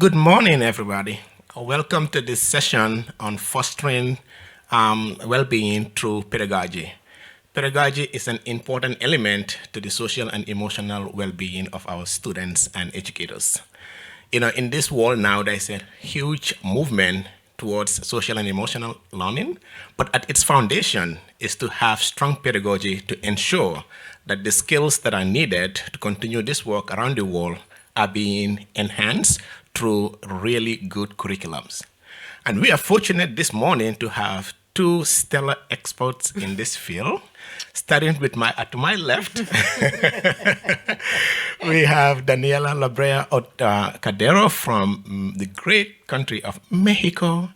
Good morning, everybody. Welcome to this session on fostering well-being through pedagogy. Pedagogy is an important element to the social and emotional well-being of our students and educators. In this world now, there's a huge movement towards social and emotional learning, but at its foundation is to have strong pedagogy to ensure that the skills that are needed to continue this work around the world are being enhanced through really good curriculums. And we are fortunate this morning to have two stellar experts in this field. Starting with to my left, we have Daniela Labrea Cadero from the great country of Mexico,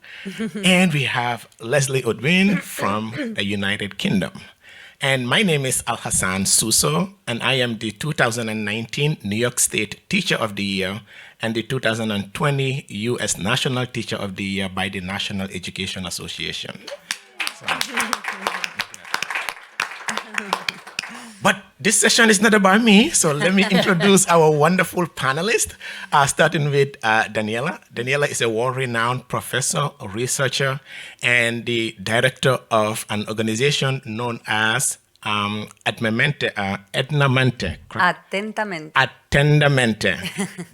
and we have Leslie Odwin from the United Kingdom. And my name is Al Hassan Suso, and I am the 2019 New York State Teacher of the Year and the 2020 U.S. National Teacher of the Year by the National Education Association. But this session is not about me, so let me introduce our wonderful panelists, starting with Daniela. Daniela is a world-renowned professor, researcher, and the director of an organization known as Atentamente.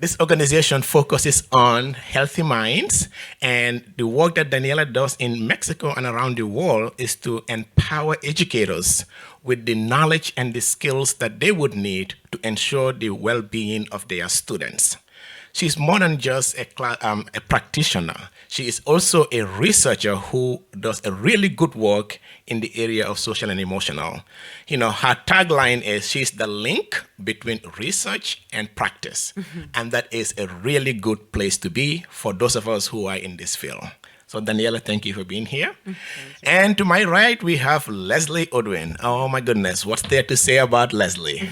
This organization focuses on healthy minds, and the work that Daniela does in Mexico and around the world is to empower educators with the knowledge and the skills that they would need to ensure the well-being of their students. She's more than just a practitioner. She is also a researcher who does a really good work in the area of social and emotional. Her tagline is, she's the link between research and practice. And that is a really good place to be for those of us who are in this field. So Daniela, thank you for being here. And to my right, we have Leslie Odwin. Oh my goodness, what's there to say about Leslie?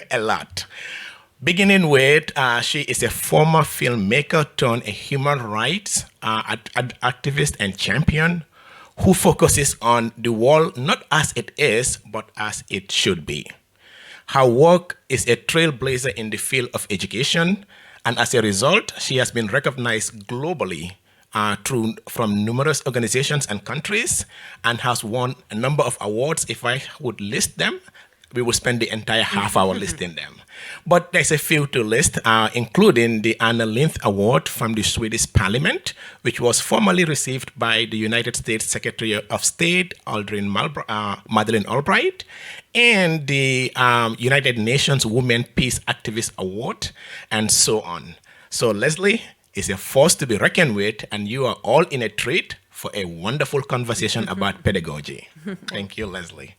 A lot. Beginning with, she is a former filmmaker turned a human rights activist and champion who focuses on the world not as it is, but as it should be. Her work is a trailblazer in the field of education, and as a result, she has been recognized globally from numerous organizations and countries, and has won a number of awards. If I would list them, we will spend the entire half hour listing them. But there's a few to list, including the Anna Lindh Award from the Swedish Parliament, which was formally received by the United States Secretary of State, Madeleine Albright, and the United Nations Women Peace Activist Award, and so on. So Leslie is a force to be reckoned with, and you are all in a treat for a wonderful conversation about pedagogy. Thank you, Leslie.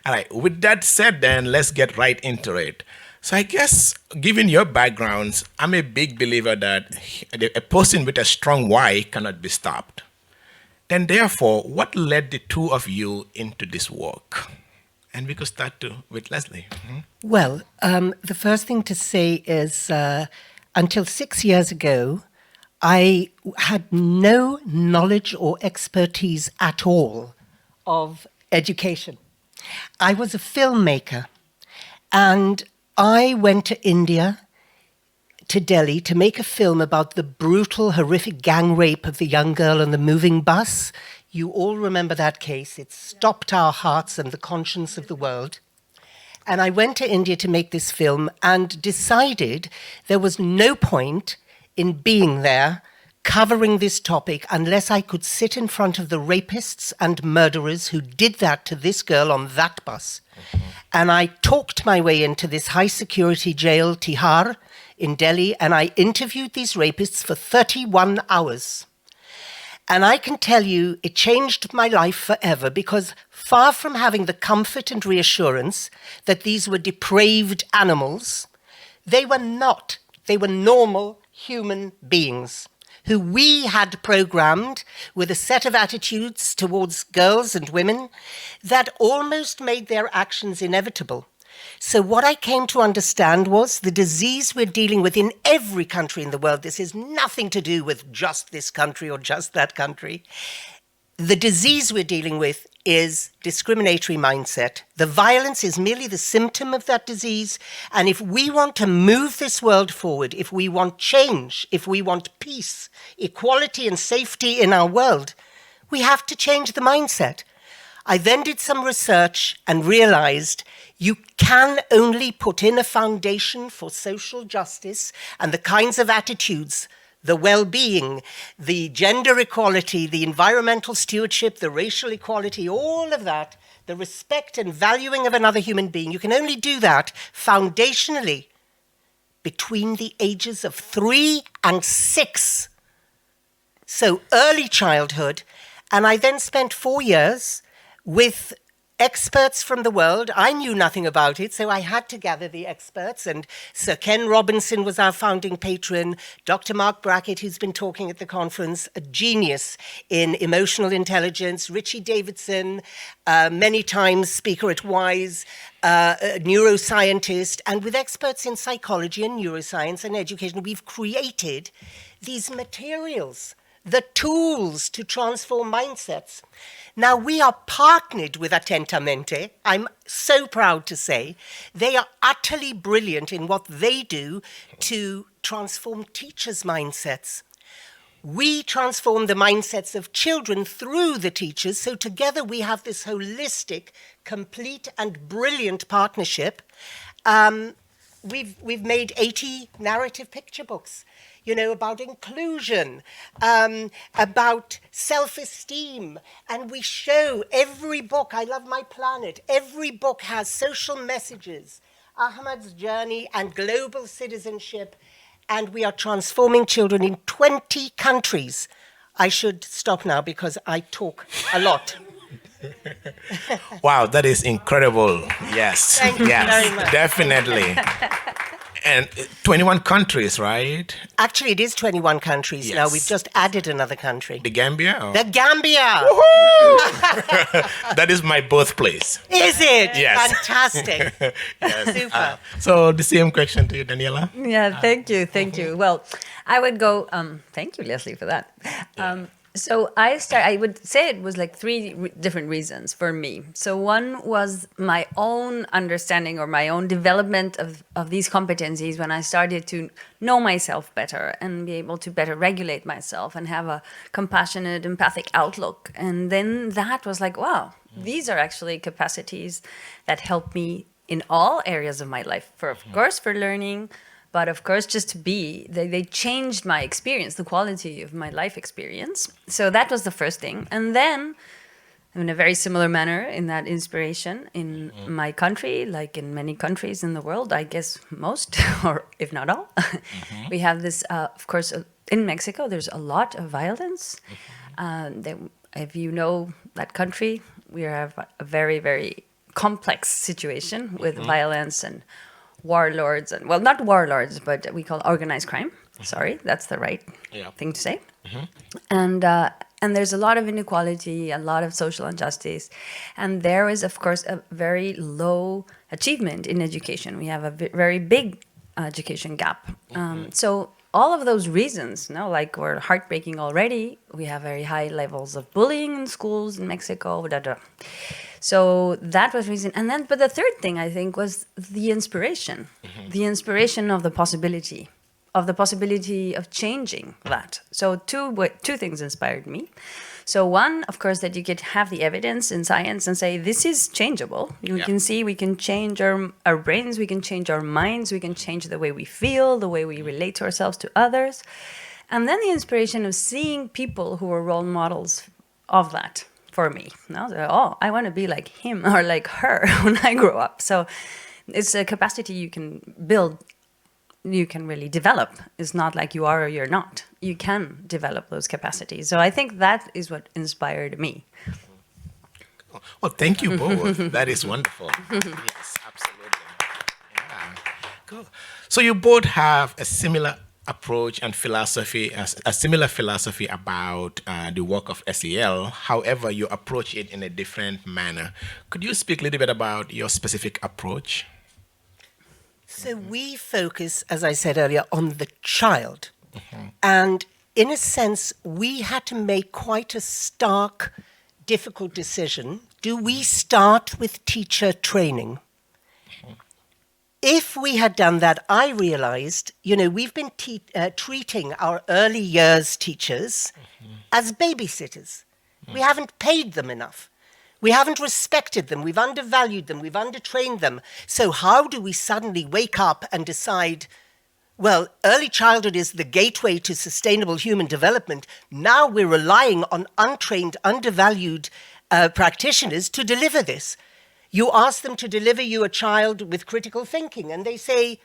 All right, with that said, then let's get right into it. So I guess, given your backgrounds, I'm a big believer that a person with a strong why cannot be stopped. Then therefore, what led the two of you into this work? And we could start with Leslie. Well, the first thing to say is until 6 years ago, I had no knowledge or expertise at all of education. I was a filmmaker, and I went to India, to Delhi, to make a film about the brutal, horrific gang rape of the young girl on the moving bus. You all remember that case. It stopped our hearts and the conscience of the world. And I went to India to make this film and decided there was no point in being there covering this topic unless I could sit in front of the rapists and murderers who did that to this girl on that bus. And I talked my way into this high-security jail, Tihar, in Delhi, and I interviewed these rapists for 31 hours. And I can tell you, it changed my life forever, because far from having the comfort and reassurance that these were depraved animals, they were not. They were normal human beings who we had programmed with a set of attitudes towards girls and women that almost made their actions inevitable. So what I came to understand was the disease we're dealing with in every country in the world, this has nothing to do with just this country or just that country, the disease we're dealing with is discriminatory mindset. The violence is merely the symptom of that disease. And if we want to move this world forward, if we want change, if we want peace, equality and safety in our world, we have to change the mindset. I then did some research and realized you can only put in a foundation for social justice and the kinds of attitudes, the well-being, the gender equality, the environmental stewardship, the racial equality, all of that, the respect and valuing of another human being. You can only do that foundationally between the ages of 3 and 6. So early childhood. And I then spent 4 years with experts from the world. I knew nothing about it, so I had to gather the experts. And Sir Ken Robinson was our founding patron. Dr. Mark Brackett, who's been talking at the conference, a genius in emotional intelligence. Richie Davidson, many times speaker at WISE, a neuroscientist. And with experts in psychology and neuroscience and education, we've created these materials, the tools to transform mindsets. Now, we are partnered with Attentamente. I'm so proud to say they are utterly brilliant in what they do to transform teachers' mindsets. We transform the mindsets of children through the teachers, so together we have this holistic, complete and brilliant partnership. We've made 80 narrative picture books, about inclusion, about self-esteem. And we show every book, I Love My Planet, every book has social messages, Ahmad's journey and global citizenship. And we are transforming children in 20 countries. I should stop now because I talk a lot. Wow, that is incredible. Yes. Thank you very much. Definitely. And 21 countries, right? Actually, it is 21 countries now. We've just added another country. The Gambia? Or? The Gambia! That is my birthplace. Is it? Yes. Fantastic. Yes. Super. So the same question to you, Daniela. Yeah, thank you. Well, I would go, thank you, Leslie, for that. So I would say it was like three different reasons for me. So one was my own understanding or my own development of these competencies when I started to know myself better and be able to better regulate myself and have a compassionate, empathic outlook. And then that was like, wow, these are actually capacities that help me in all areas of my life. Of course, for learning, but of course, just to be, they changed my experience, the quality of my life experience. So that was the first thing. And then, in a very similar manner, in that inspiration in my country, like in many countries in the world, I guess most, or if not all, we have this, of course, in Mexico, there's a lot of violence. If you know that country, we have a very, very complex situation with violence and warlords, and well, not warlords, but we call organized crime. Sorry, that's the right thing to say. And there's a lot of inequality, a lot of social injustice, and there is, of course, a very low achievement in education. We have a very big education gap. So all of those reasons, like we're heartbreaking already. We have very high levels of bullying in schools in Mexico. So that was reason. And then, but the third thing I think was the inspiration of the possibility of changing that. So two things inspired me. So one, of course, that you could have the evidence in science and say, this is changeable. You can see we can change our brains, we can change our minds, we can change the way we feel, the way we relate to ourselves, to others. And then the inspiration of seeing people who are role models of that. For me, I want to be like him or like her when I grow up. So it's a capacity you can build, you can really develop. It's not like you are or you're not. You can develop those capacities. So I think that is what inspired me. Well, thank you both. That is wonderful. Yes, absolutely. Yeah, cool. So you both have a similar approach and philosophy, a similar philosophy about the work of SEL. However, you approach it in a different manner. Could you speak a little bit about your specific approach? So we focus, as I said earlier, on the child. And in a sense, we had to make quite a stark difficult decision. Do we start with teacher training? If we had done that, I realized, we've been treating our early years teachers as babysitters. We haven't paid them enough. We haven't respected them. We've undervalued them. We've undertrained them. So how do we suddenly wake up and decide, well, early childhood is the gateway to sustainable human development. Now we're relying on untrained, undervalued practitioners to deliver this. You ask them to deliver you a child with critical thinking, and they say,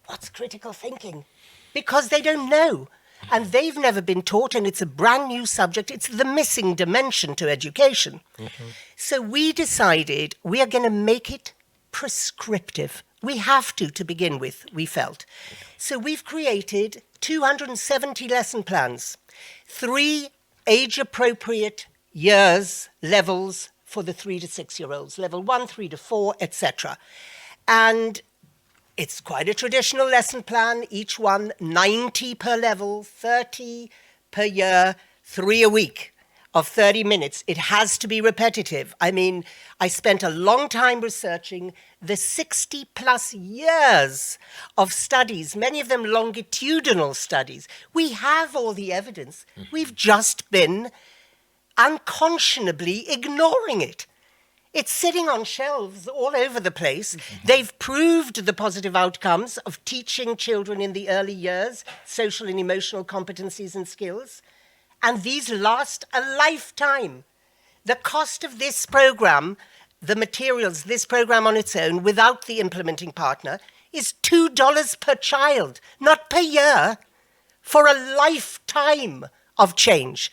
what's critical thinking? Because they don't know. And they've never been taught, and it's a brand new subject. It's the missing dimension to education. So we decided we are going to make it prescriptive. We have to begin with, we felt. So we've created 270 lesson plans, 3 age-appropriate years, levels for the 3 to 6-year-olds, level 1, 3 to 4, etc. And it's quite a traditional lesson plan, each one 90 per level, 30 per year, 3 a week of 30 minutes. It has to be repetitive. I mean, I spent a long time researching the 60 plus years of studies, many of them longitudinal studies. We have all the evidence. We've just been unconscionably ignoring it. It's sitting on shelves all over the place. They've proved the positive outcomes of teaching children in the early years, social and emotional competencies and skills. And these last a lifetime. The cost of this program, the materials, this program on its own, without the implementing partner, is $2 per child, not per year, for a lifetime of change.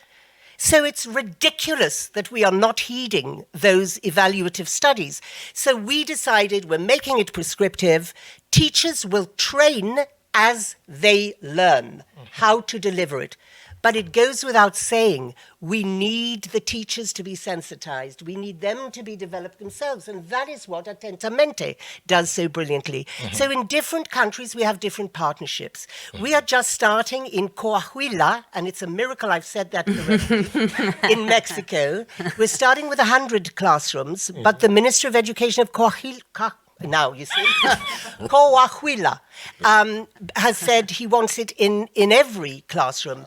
So it's ridiculous that we are not heeding those evaluative studies. So we decided we're making it prescriptive. Teachers will train as they learn how to deliver it. But it goes without saying, we need the teachers to be sensitized. We need them to be developed themselves. And that is what Attentamente does so brilliantly. So in different countries, we have different partnerships. We are just starting in Coahuila, and it's a miracle I've said that correctly, in Mexico. We're starting with 100 classrooms, but the Minister of Education of now, you see, Coahuila has said he wants it in every classroom.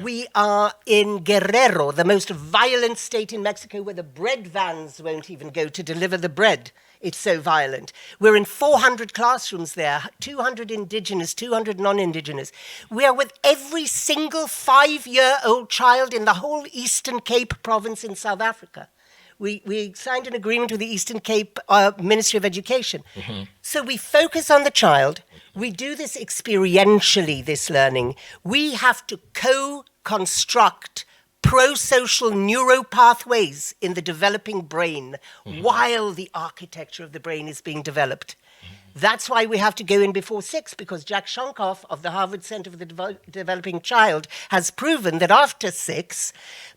We are in Guerrero, the most violent state in Mexico, where the bread vans won't even go to deliver the bread. It's so violent. We're in 400 classrooms there, 200 indigenous, 200 non-indigenous. We are with every single 5-year-old child in the whole Eastern Cape province in South Africa. We signed an agreement with the Eastern Cape Ministry of Education. So we focus on the child. We do this experientially, this learning. We have to co-construct pro-social neuropathways in the developing brain while the architecture of the brain is being developed. That's why we have to go in before 6, because Jack Shonkoff of the Harvard Center for the Developing Child has proven that after 6,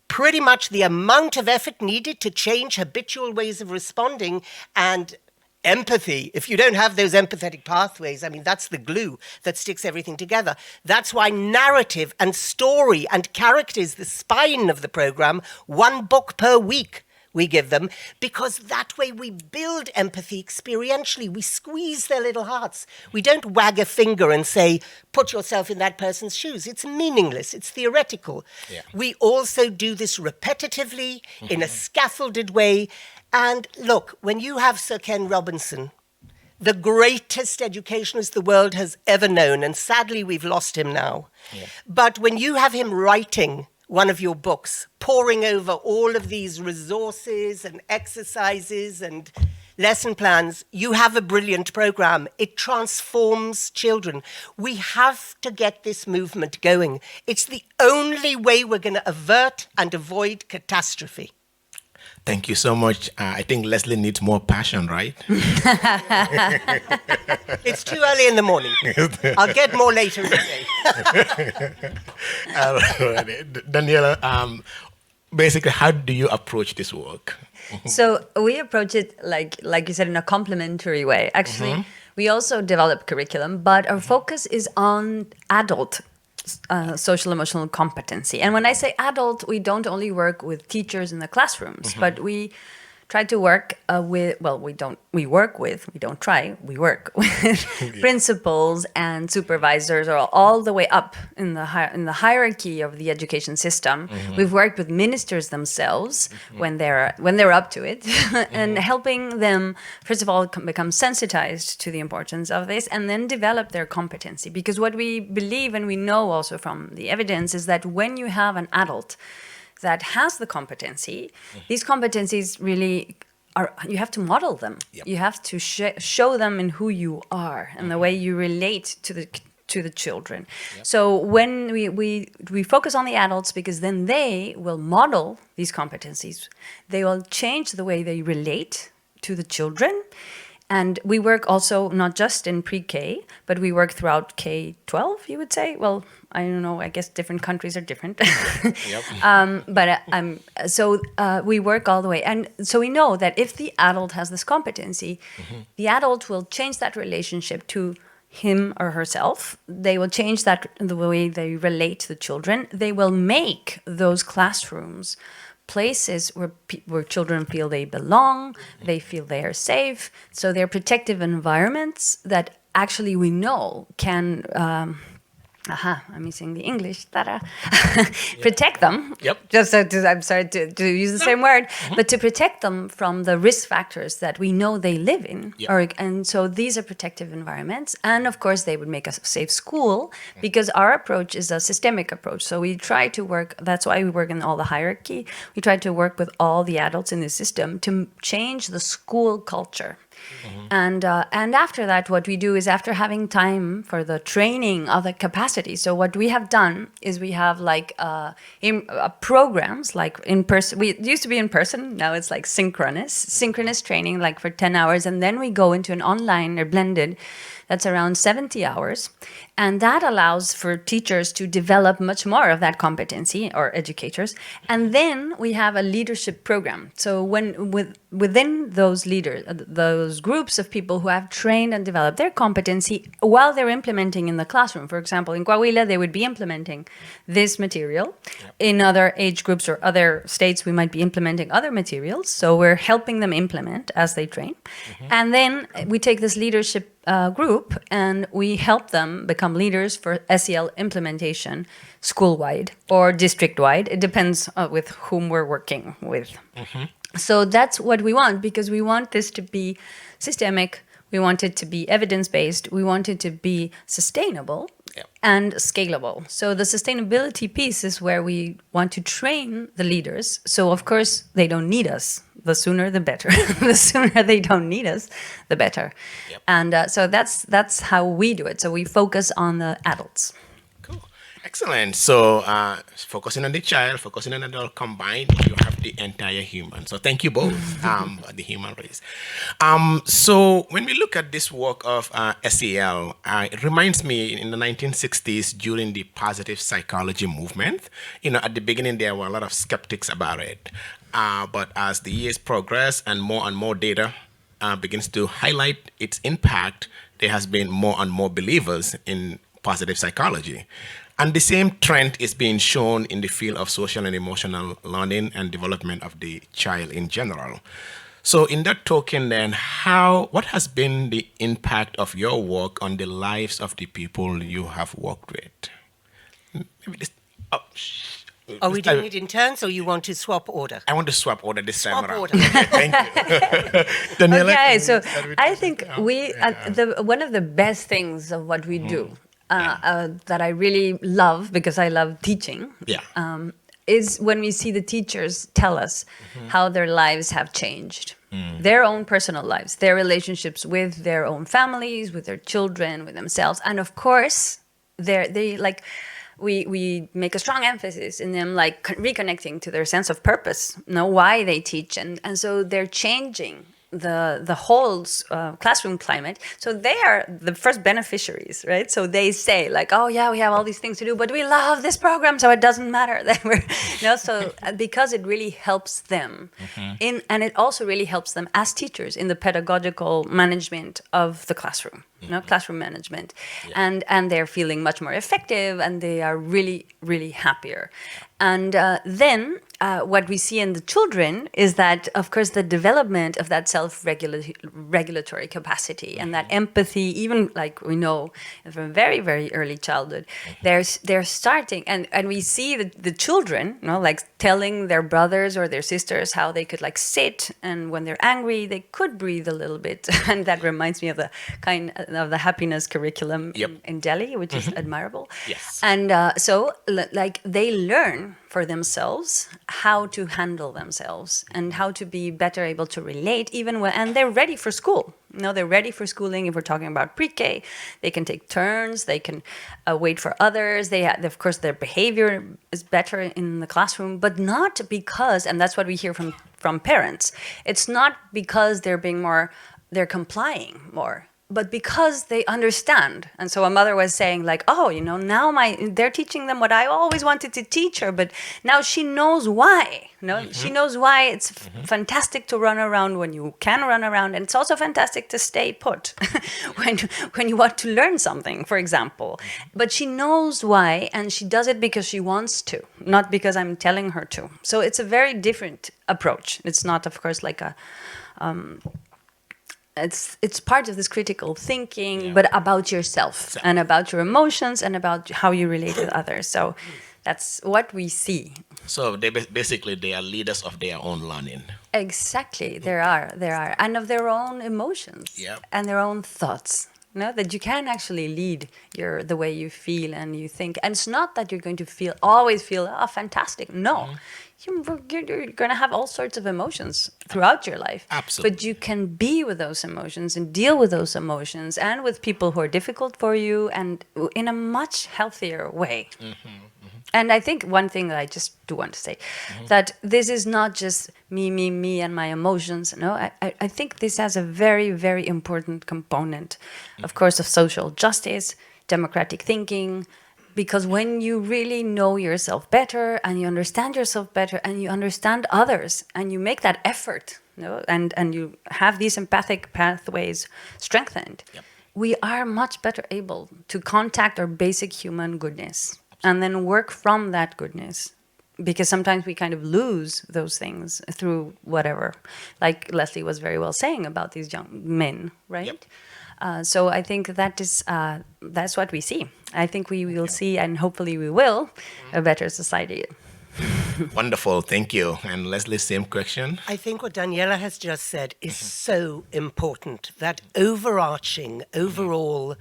pretty much the amount of effort needed to change habitual ways of responding and empathy, if you don't have those empathetic pathways, I mean, that's the glue that sticks everything together. That's why narrative and story and character is the spine of the program, 1 book per week. We give them, because that way we build empathy experientially. We squeeze their little hearts. We don't wag a finger and say, put yourself in that person's shoes. It's meaningless. It's theoretical. Yeah. We also do this repetitively in a scaffolded way. And look, when you have Sir Ken Robinson, the greatest educationist the world has ever known, and sadly we've lost him now. Yeah. But when you have him writing one of your books, poring over all of these resources and exercises and lesson plans, you have a brilliant program. It transforms children. We have to get this movement going. It's the only way we're going to avert and avoid catastrophe. Thank you so much. I think Leslie needs more passion, right? It's too early in the morning. I'll get more later in the day. Daniela, basically, how do you approach this work? So we approach it like you said, in a complementary way. Actually, we also develop curriculum, but our focus is on adult social emotional competency. And when I say adult, we don't only work with teachers in the classrooms, but we try to work we work with principals and supervisors, or all the way up in the hierarchy of the education system. We've worked with ministers themselves when they're up to it, and helping them first of all become sensitized to the importance of this, and then develop their competency. Because what we believe, and we know also from the evidence, is that when you have an adult that has the competency, these competencies really are, you have to model them. Yep. You have to show them in who you are and the way you relate to the children. Yep. So when we focus on the adults, because then they will model these competencies. They will change the way they relate to the children. And we work also not just in pre-K, but we work throughout K-12, you would say. Well, I don't know, I guess different countries are different. We work all the way. And so we know that if the adult has this competency, the adult will change that relationship to him or herself. They will change the way they relate to the children. They will make those classrooms places where children feel they belong, they feel they are safe. So they're protective environments that actually we know can I'm missing the English. Protect them. Yep. I'm sorry to use the same word, but to protect them from the risk factors that we know they live in. Yep. And so these are protective environments. And of course, they would make a safe school, because our approach is a systemic approach. So we try to work, that's why we work in all the hierarchy. We try to work with all the adults in the system to change the school culture. And after that, what we do is, after having time for the training of the capacity, so what we have done is we have programs like in person. It used to be in person, now it's like synchronous training, like for 10 hours, and then we go into an online or blended. That's around 70 hours. And that allows for teachers to develop much more of that competency, or educators. And then we have a leadership program. So within those leaders, those groups of people who have trained and developed their competency while they're implementing in the classroom. For example, in Coahuila, they would be implementing this material. Yep. In other age groups or other states, we might be implementing other materials. So we're helping them implement as they train. And then we take this leadership group and we help them become leaders for SEL implementation school-wide or district-wide. It depends with whom we're working with. So that's what we want, because we want this to be systemic. We want it to be evidence-based. We want it to be sustainable. Yep. And scalable. So the sustainability piece is where we want to train the leaders. So of course they don't need us. The sooner the better. The sooner they don't need us, the better. Yep. And so that's how we do it. So we focus on the adults. Cool. Excellent. So focusing on the child, focusing on the adult combined, you have the entire human. So thank you both, the human race. So when we look at this work of SEL, it reminds me in the 1960s during the positive psychology movement. At the beginning there were a lot of skeptics about it. But as the years progress and more data begins to highlight its impact, there has been more and more believers in positive psychology. And the same trend is being shown in the field of social and emotional learning and development of the child in general. So in that token then, what has been the impact of your work on the lives of the people you have worked with? Maybe this, Are we doing it in turns, or you want to swap order? I want to swap order this time around. Order. Okay, thank you. Daniela, okay, so I think one of the best things of what we do that I really love, because I love teaching, is when we see the teachers tell us how their lives have changed. Their own personal lives, their relationships with their own families, with their children, with themselves. And of course, we make a strong emphasis in them, like reconnecting to their sense of purpose, know why they teach, and so they're changing the whole classroom climate. So they are the first beneficiaries, right? So they say like, oh yeah, we have all these things to do, but we love this program, so it doesn't matter that we're, so because it really helps them and it also really helps them as teachers in the pedagogical management of the classroom. classroom management, and they're feeling much more effective, and they are really, really happier. And then what we see in the children is that, of course, the development of that self-regulatory capacity and that empathy, even like we know from very, very early childhood, they're starting, and we see the children, like telling their brothers or their sisters how they could like sit, and when they're angry, they could breathe a little bit. And that reminds me of the kind of the happiness curriculum in Delhi, which is admirable. Yes. And so like they learn for themselves how to handle themselves and how to be better able to relate even when, and they're ready for school. They're ready for schooling. If we're talking about pre-K, they can take turns, they can wait for others. Of course, their behavior is better in the classroom, but not because, and that's what we hear from parents, it's not because they're complying more, but because they understand. And so a mother was saying like, oh, now they're teaching them what I always wanted to teach her, but now she knows why. She knows why it's fantastic to run around when you can run around, and it's also fantastic to stay put when you want to learn something, for example. But she knows why, and she does it because she wants to, not because I'm telling her to. So it's a very different approach. It's not, of course, like a it's part of this critical thinking, but about yourself and about your emotions and about how you relate with others. So that's what we see. So basically they are leaders of their own learning. Exactly, there are, and of their own emotions and their own thoughts. That you can actually lead the way you feel and you think. And it's not that you're going to always feel fantastic. No. You're going to have all sorts of emotions throughout your life. Absolutely. But you can be with those emotions and deal with those emotions and with people who are difficult for you, and in a much healthier way. And I think one thing that I just do want to say, that this is not just me, and my emotions. No, I think this has a very, very important component, of course, of social justice, democratic thinking. Because when you really know yourself better and you understand yourself better and you understand others and you make that effort, and you have these empathic pathways strengthened, we are much better able to contact our basic human goodness and then work from that goodness. Because sometimes we kind of lose those things through whatever, like Leslie was very well saying about these young men, right? So I think that's what we see. I think we will see, and hopefully we will, a better society. Wonderful, thank you. And Leslie, same question. I think what Daniela has just said is so important, that overarching, overall,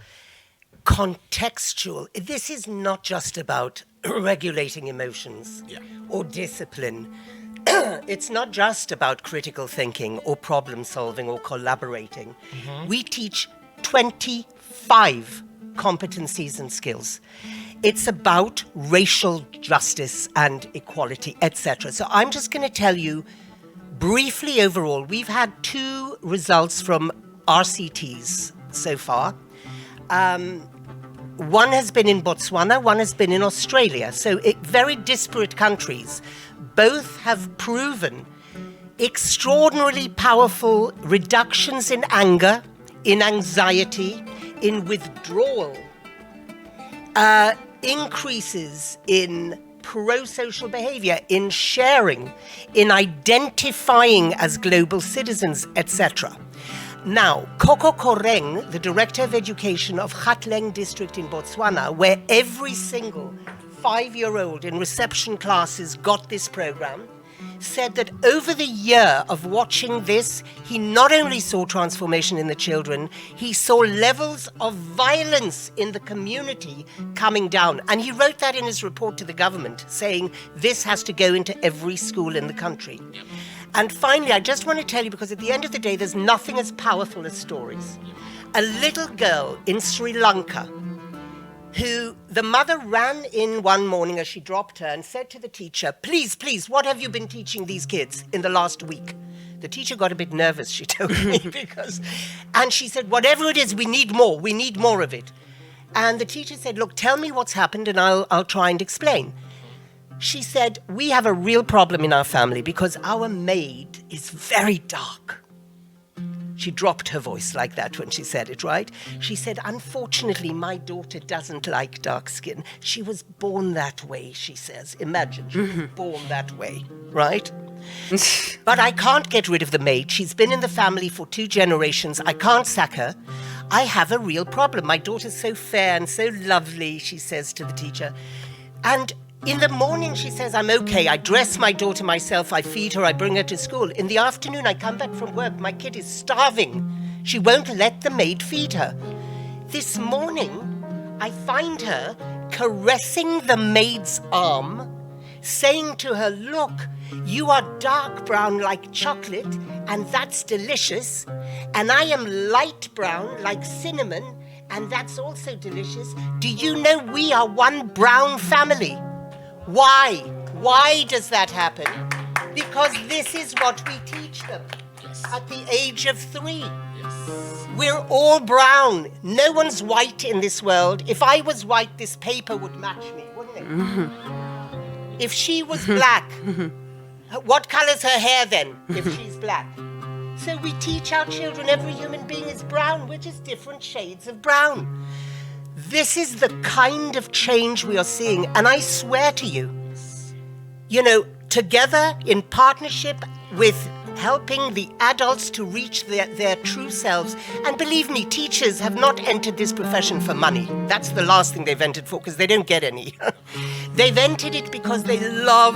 contextual. This is not just about regulating emotions or discipline. It's not just about critical thinking or problem solving or collaborating. We teach 25 competencies and skills. It's about racial justice and equality, etc. So I'm just going to tell you briefly overall, we've had 2 results from RCTs so far. One has been in Botswana, one has been in Australia. So very disparate countries. Both have proven extraordinarily powerful reductions in anger, in anxiety, in withdrawal, increases in pro-social behavior, in sharing, in identifying as global citizens, etc. Now, Koko Koreng, the Director of Education of Gauteng District in Botswana, where every single 5-year-old in reception classes got this program, said that over the year of watching this, he not only saw transformation in the children, he saw levels of violence in the community coming down. And he wrote that in his report to the government, saying this has to go into every school in the country. And finally, I just want to tell you, because at the end of the day, there's nothing as powerful as stories. A little girl in Sri Lanka, who the mother ran in one morning as she dropped her and said to the teacher, please, what have you been teaching these kids in the last week? The teacher got a bit nervous, she told me, and she said, whatever it is, we need more of it. And the teacher said, look, tell me what's happened and I'll try and explain. She said, we have a real problem in our family because our maid is very dark. She dropped her voice like that when she said it, right? She said, unfortunately, my daughter doesn't like dark skin. She was born that way, she says. Imagine, she was born that way, right? But I can't get rid of the maid. She's been in the family for 2 generations. I can't sack her. I have a real problem. My daughter's so fair and so lovely, she says to the teacher. And in the morning, she says, I'm okay. I dress my daughter myself. I feed her. I bring her to school. In the afternoon, I come back from work. My kid is starving. She won't let the maid feed her. This morning, I find her caressing the maid's arm, saying to her, look, you are dark brown like chocolate, and that's delicious. And I am light brown like cinnamon, and that's also delicious. Do you know we are one brown family? Why? Why does that happen? Because this is what we teach them at the age of 3. We're all brown. No one's white in this world. If I was white, this paper would match me, wouldn't it? If she was black, what color's her hair then, if she's black? So we teach our children every human being is brown. We're just different shades of brown. This is the kind of change we are seeing. And I swear to you, together in partnership with helping the adults to reach their true selves. And believe me, teachers have not entered this profession for money. That's the last thing they've entered for, because they don't get any. They've entered it because they love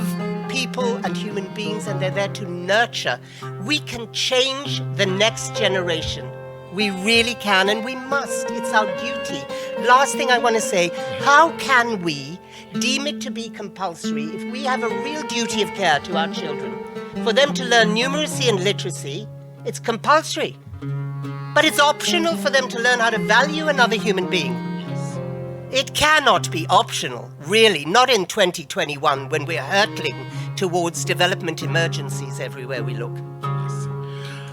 people and human beings, and they're there to nurture. We can change the next generation. We really can, and we must. It's our duty. Last thing I want to say, how can we deem it to be compulsory if we have a real duty of care to our children? For them to learn numeracy and literacy, it's compulsory. But it's optional for them to learn how to value another human being. It cannot be optional, really, not in 2021 when we're hurtling towards development emergencies everywhere we look.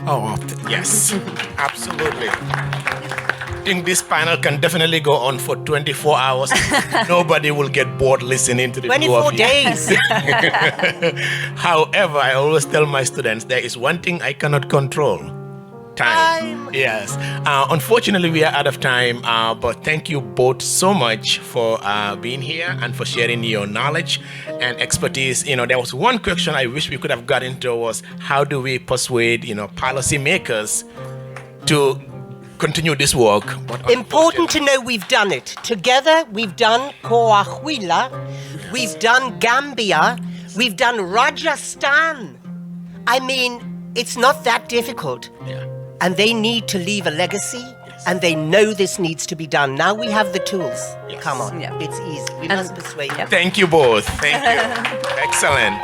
Oh, yes, absolutely. I think this panel can definitely go on for 24 hours. Nobody will get bored listening to the 24 days. However, I always tell my students, there is one thing I cannot control. Time. Yes. Unfortunately, we are out of time, but thank you both so much for being here and for sharing your knowledge and expertise. There was one question I wish we could have got into was how do we persuade, policymakers to continue this work? But important to know we've done it. Together, we've done Coahuila, we've done Gambia, we've done Rajasthan. I mean, it's not that difficult. Yeah. And they need to leave a legacy, and they know this needs to be done. Now we have the tools. Yes. Come on, it's easy. We must persuade them. Thank you both. Thank you. Excellent.